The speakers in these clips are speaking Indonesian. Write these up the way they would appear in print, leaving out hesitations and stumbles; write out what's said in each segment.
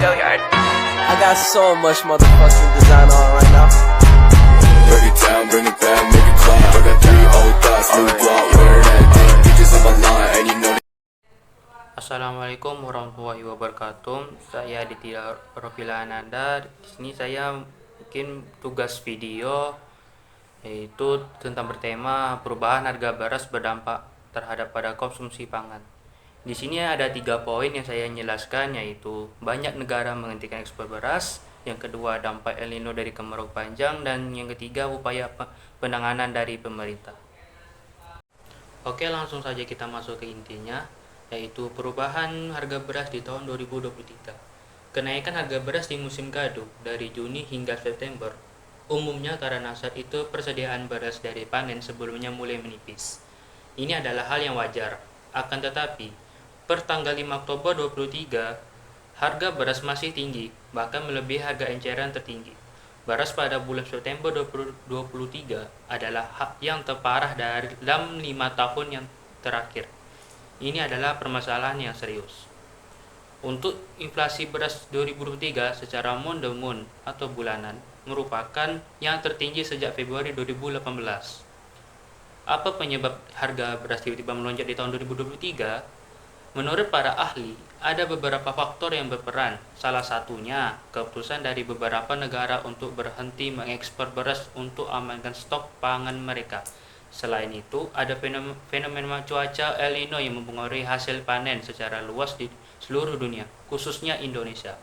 I got so much motherfucking design on right now. Break it down, bring it back, make it clap. I got 3 old thoughts, new block, wear that thing. Bitches on my line, and you know. Assalamualaikum warahmatullahi wabarakatuh. Saya Aditya Rofila Ananda. Di sini saya mungkin tugas video yaitu tentang bertema perubahan harga beras berdampak terhadap pada konsumsi pangan. Di sini ada 3 poin yang saya jelaskan, yaitu banyak negara menghentikan ekspor beras, yang kedua dampak El Nino dari kemarau panjang, dan yang ketiga upaya penanganan dari pemerintah. Oke, langsung saja kita masuk ke intinya, yaitu perubahan harga beras di tahun 2023. Kenaikan harga beras di musim gadu dari Juni hingga September umumnya karena saat itu persediaan beras dari panen sebelumnya mulai menipis. Ini adalah hal yang wajar. Akan tetapi, per tanggal 5 Oktober 2023, harga beras masih tinggi, bahkan melebihi harga eceran tertinggi. Beras pada bulan September 2023 adalah yang terparah dalam 5 tahun yang terakhir. Ini adalah permasalahan yang serius. Untuk inflasi beras 2023 secara month-to-month atau bulanan merupakan yang tertinggi sejak Februari 2018. Apa penyebab harga beras tiba-tiba melonjak di tahun 2023? Menurut para ahli, ada beberapa faktor yang berperan. Salah satunya, keputusan dari beberapa negara untuk berhenti mengekspor beras untuk amankan stok pangan mereka. Selain itu, ada fenomena cuaca El Nino yang mempengaruhi hasil panen secara luas di seluruh dunia, khususnya Indonesia.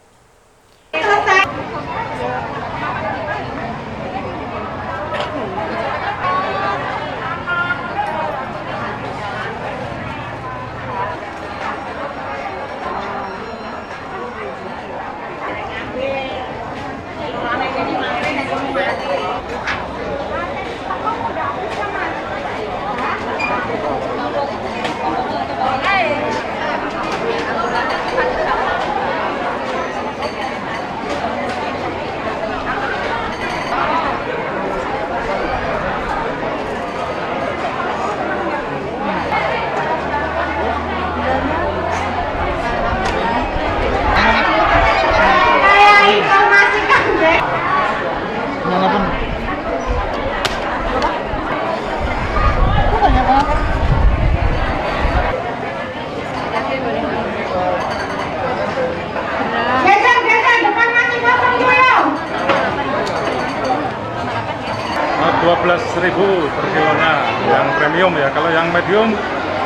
Rp12.000 per kilonya yang premium ya. Kalau yang medium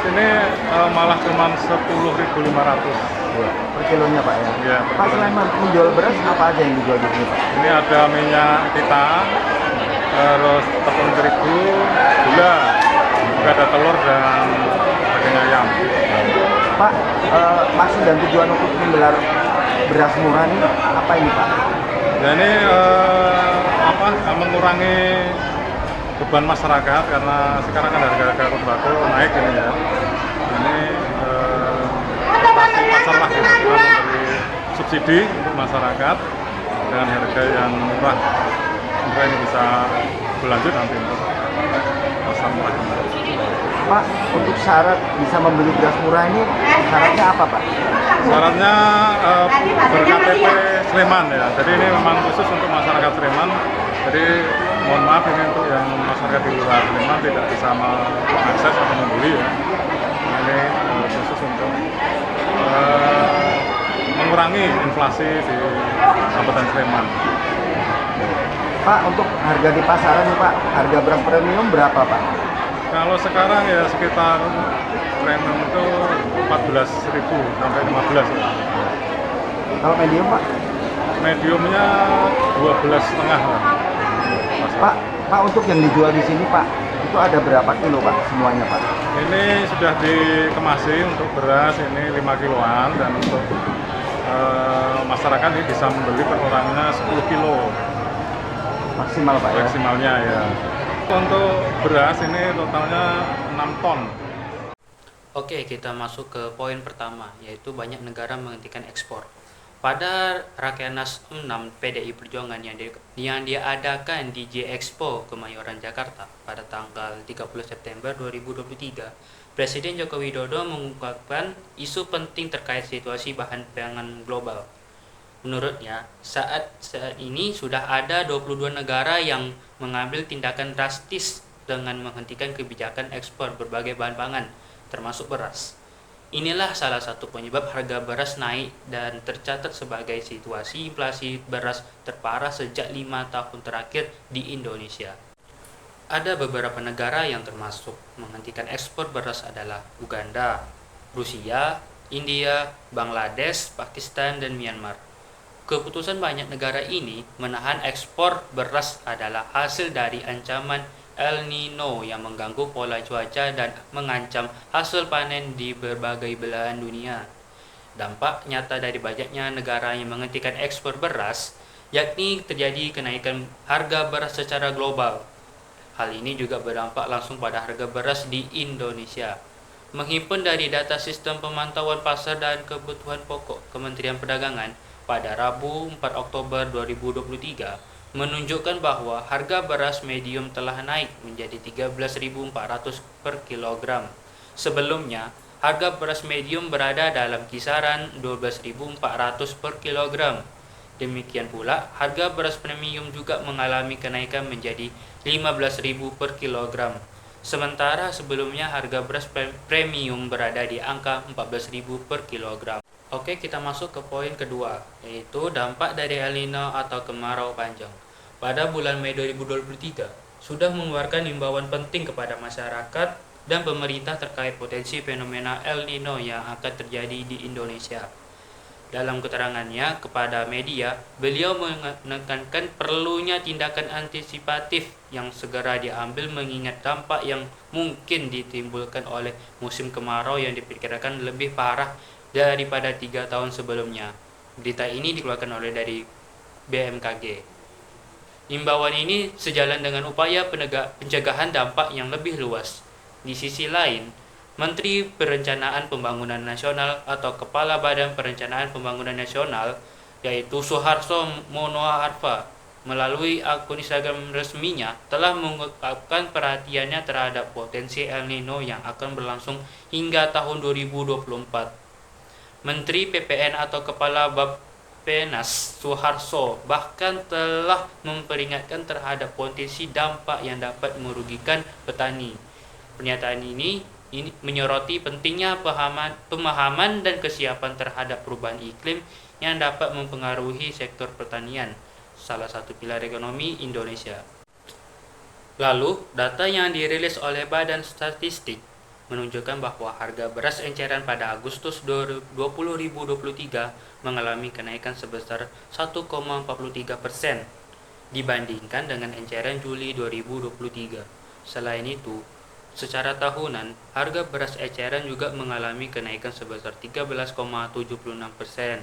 ini malah cuma Rp10.500 per kilonya Pak ya. Ya, Pak, selain menjual beras apa aja yang dijual di sini Pak? Ini ada minyak kita, terus tepung terigu, gula, juga ada telur dan daging ayam. Pak, maksud dan tujuan untuk menggelar beras murah ini apa ini Pak? Ya ini mengurangi beban masyarakat karena sekarang kan harga sembako naik ini ya. Ini pasar lah gitu, kita memberi subsidi untuk masyarakat dengan harga yang murah. Semoga ini bisa berlanjut nanti untuk pasar murah. Pak, untuk syarat bisa membeli beras murah ini syaratnya apa Pak? Syaratnya ber-KTP Sleman ya. Jadi ini memang khusus untuk masyarakat Sleman. Jadi mohon maaf ini untuk yang masyarakat di luar Sleman tidak bisa mengakses atau membeli ya. Ini khusus untuk mengurangi inflasi di Kabupaten Sleman. Pak, untuk harga di pasaran nih Pak, harga beras premium berapa Pak? Kalau sekarang ya sekitar premium itu 14.000 sampai 15 ya. Kalau medium Pak? Mediumnya 12,5 lah. Pak, untuk yang dijual di sini Pak, itu ada berapa kilo Pak semuanya Pak? Ini sudah dikemasi untuk beras ini 5 kiloan dan untuk masyarakat ini bisa membeli per orangnya 10 kilo. Maksimal Pak ya? Maksimalnya ya. Untuk beras ini totalnya 6 ton. Oke, kita masuk ke poin pertama, yaitu banyak negara menghentikan ekspor. Pada Rakernas 6 PDI Perjuangan yang diadakan di J-Expo Kemayoran Jakarta pada tanggal 30 September 2023, Presiden Joko Widodo mengungkapkan isu penting terkait situasi bahan pangan global. Menurutnya, saat ini sudah ada 22 negara yang mengambil tindakan drastis dengan menghentikan kebijakan ekspor berbagai bahan pangan, termasuk beras. Inilah salah satu penyebab harga beras naik dan tercatat sebagai situasi inflasi beras terparah sejak 5 tahun terakhir di Indonesia. Ada beberapa negara yang termasuk menghentikan ekspor beras adalah Uganda, Rusia, India, Bangladesh, Pakistan, dan Myanmar. Keputusan banyak negara ini menahan ekspor beras adalah hasil dari ancaman El Nino yang mengganggu pola cuaca dan mengancam hasil panen di berbagai belahan dunia. Dampak nyata dari banyaknya negara yang menghentikan ekspor beras, yakni terjadi kenaikan harga beras secara global. Hal ini juga berdampak langsung pada harga beras di Indonesia. Menghimpun dari data Sistem Pemantauan Pasar dan Kebutuhan Pokok Kementerian Perdagangan pada Rabu 4 Oktober 2023 menunjukkan bahwa harga beras medium telah naik menjadi 13.400 per kilogram. Sebelumnya, harga beras medium berada dalam kisaran 12.400 per kilogram. Demikian pula, harga beras premium juga mengalami kenaikan menjadi 15.000 per kilogram. Sementara sebelumnya harga beras premium berada di angka 14.000 per kilogram. Oke, kita masuk ke poin kedua, yaitu dampak dari El Nino atau kemarau panjang. Pada bulan Mei 2023, sudah mengeluarkan himbauan penting kepada masyarakat dan pemerintah terkait potensi fenomena El Nino yang akan terjadi di Indonesia. Dalam keterangannya kepada media, beliau menekankan perlunya tindakan antisipatif yang segera diambil mengingat dampak yang mungkin ditimbulkan oleh musim kemarau yang diperkirakan lebih parah daripada 3 tahun sebelumnya. Berita ini dikeluarkan oleh dari BMKG. Imbauan ini sejalan dengan upaya pencegahan dampak yang lebih luas. Di sisi lain, Menteri Perencanaan Pembangunan Nasional atau Kepala Badan Perencanaan Pembangunan Nasional, yaitu Suharto Monoarfa, melalui akun Instagram resminya telah mengungkapkan perhatiannya terhadap potensi El Nino yang akan berlangsung hingga tahun 2024. Menteri PPN atau Kepala Bappenas Suharto bahkan telah memperingatkan terhadap potensi dampak yang dapat merugikan petani. Pernyataan ini menyoroti pentingnya pemahaman dan kesiapan terhadap perubahan iklim yang dapat mempengaruhi sektor pertanian, salah satu pilar ekonomi Indonesia. Lalu, data yang dirilis oleh Badan Statistik menunjukkan bahwa harga beras enceran pada Agustus 2023 mengalami kenaikan sebesar 1,43% dibandingkan dengan enceran Juli 2023. Selain itu, secara tahunan, harga beras eceran juga mengalami kenaikan sebesar 13,76%.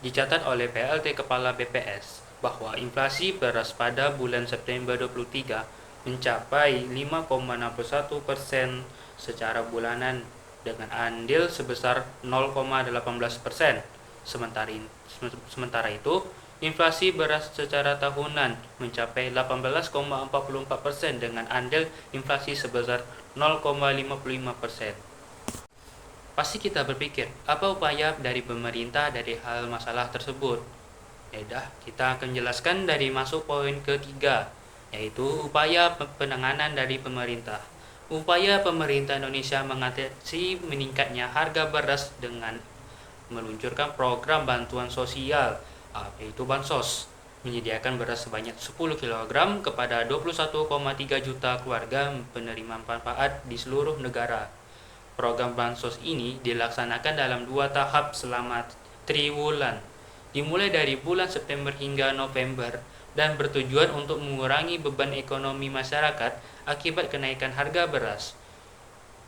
Dicatat oleh PLT Kepala BPS bahwa inflasi beras pada bulan September 2023 mencapai 5,61% secara bulanan dengan andil sebesar 0,18%. Sementara itu, inflasi beras secara tahunan mencapai 18,44% dengan andil inflasi sebesar 0,55%. Pasti kita berpikir, apa upaya dari pemerintah dari hal masalah tersebut? Kita akan jelaskan dari masuk poin ketiga, yaitu upaya penanganan dari pemerintah. Upaya pemerintah Indonesia mengatasi meningkatnya harga beras dengan meluncurkan program bantuan sosial, yaitu Bansos, menyediakan beras sebanyak 10 kg kepada 21,3 juta keluarga penerima manfaat di seluruh negara. Program Bansos ini dilaksanakan dalam 2 tahap selama triwulan, dimulai dari bulan September hingga November, dan bertujuan untuk mengurangi beban ekonomi masyarakat akibat kenaikan harga beras.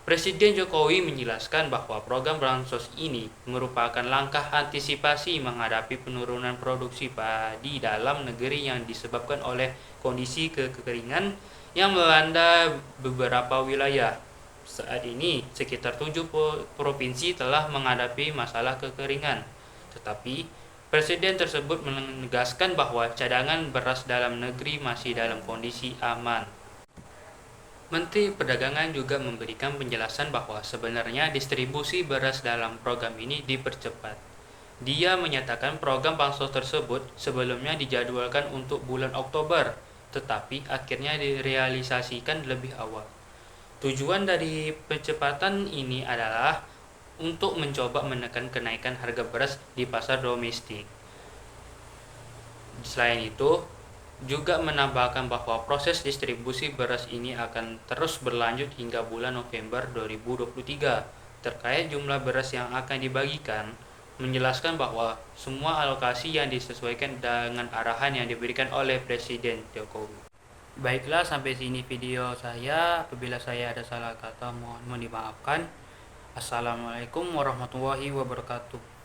Presiden Jokowi menjelaskan bahwa program Bansos ini merupakan langkah antisipasi menghadapi penurunan produksi padi dalam negeri yang disebabkan oleh kondisi kekeringan yang melanda beberapa wilayah. Saat ini, sekitar 7 provinsi telah menghadapi masalah kekeringan. Tetapi, Presiden tersebut menegaskan bahwa cadangan beras dalam negeri masih dalam kondisi aman. Menteri Perdagangan juga memberikan penjelasan bahwa sebenarnya distribusi beras dalam program ini dipercepat. Dia menyatakan program bansos tersebut sebelumnya dijadwalkan untuk bulan Oktober, tetapi akhirnya direalisasikan lebih awal. Tujuan dari percepatan ini adalah untuk mencoba menekan kenaikan harga beras di pasar domestik. Selain itu, juga menambahkan bahwa proses distribusi beras ini akan terus berlanjut hingga bulan November 2023. Terkait jumlah beras yang akan dibagikan, menjelaskan bahwa semua alokasi yang disesuaikan dengan arahan yang diberikan oleh Presiden Jokowi. Baiklah, sampai sini video saya. Apabila saya ada salah kata, mohon dimaafkan. Assalamualaikum warahmatullahi wabarakatuh.